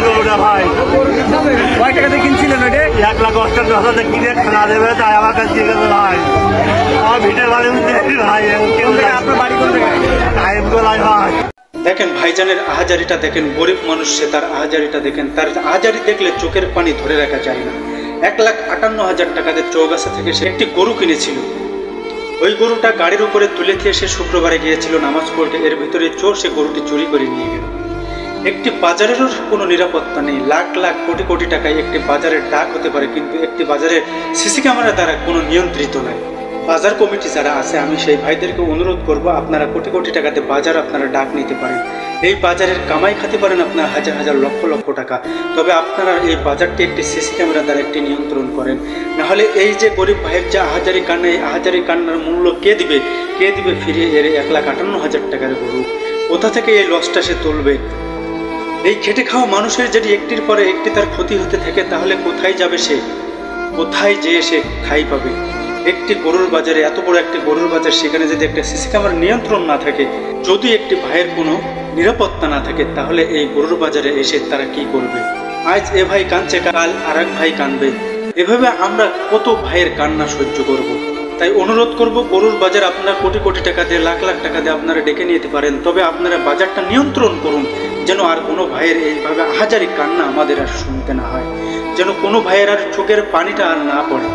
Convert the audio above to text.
গরুটা ভাই কয় টাকাতে কিনছিলেন ওইটা? 1,88,000 কিনে খানা দেবে তাই আমার কাছে দিয়ে গেছে ভাই। আমার ভিটের বাড়ি ভাই আপনার বাড়ি কোন জায়গায়? টাইম গোলাই ভাই। দেখেন ভাইজানের আহাজারিটা দেখেন, গরিব মানুষ সে, তার আহাজারিটা দেখেন। তার আহাজারি দেখলে চোখের পানি ধরে রাখা যায় না। 1,58,000 টাকাতে চৌগাছা থেকে সে একটি গরু কিনেছিল। ওই গরুটা গাড়ির উপরে তুলে দিয়ে সে শুক্রবারে গিয়েছিল নামাজ পড়তে। এর ভিতরে চোর সে গরুটি চুরি করে নিয়ে গেল। একটি বাজারেরও কোনো নিরাপত্তা নেই। লাখ লাখ কোটি কোটি টাকায় একটি বাজারের ডাক হতে পারে, কিন্তু একটি বাজারের সিসি ক্যামেরা দ্বারা কোনো নিয়ন্ত্রিত নাই। বাজার কমিটি যারা আছে, আমি সেই ভাইদেরকে অনুরোধ করব, আপনারা কোটি কোটি টাকাতে বাজার আপনারা ডাক নিতে পারেন। এই বাজারের কামাই খাতে পারেন আপনারা হাজার হাজার লক্ষ লক্ষ টাকা। তবে আপনারা এই বাজারটি একটি সিসি ক্যামেরা দ্বারা একটি নিয়ন্ত্রণ করেন। নাহলে এই যে গরিব ভাইয়ের যে আহাজারি কান্না, এই আহাজারি কান্নার মূল্য কে দিবে ফিরিয়ে? এর 1,58,000 টাকার গরু কোথা থেকে এই লসটা সে তুলবে? এই খেটে খাওয়া মানুষের যদি একটির পরে একটি তার ক্ষতি হতে থাকে, তাহলে কোথায় যাবে সে? কোথায় যেয়ে সে ঠাঁই পাবে? একটি গরুর বাজারে, এত বড় একটি গরুর বাজার, সেখানে যদি একটা সিসি ক্যামেরার নিয়ন্ত্রণ না থাকে, যদি একটি ভাইয়ের কোনো নিরাপত্তা না থাকে, তাহলে এই গরুর বাজারে এসে তারা কি করবে? আজ এ ভাই কাঁদছে, কাল আর এক ভাই কাঁদবে। এভাবে আমরা কত ভাইয়ের কান্না সহ্য করব? তাই অনুরোধ করব, গরুর বাজার আপনারা কোটি কোটি টাকা দিয়ে, লাখ লাখ টাকা দিয়ে আপনারা ডেকে নিতে পারেন, তবে আপনারা বাজারটা নিয়ন্ত্রণ করুন, যেন আর কোনো ভাইয়ের এইভাবে আহাজারি কান্না আমাদের আর শুনতে না হয়, যেন কোনো ভাইয়ের আর চোখের পানিটা আর না পড়ে।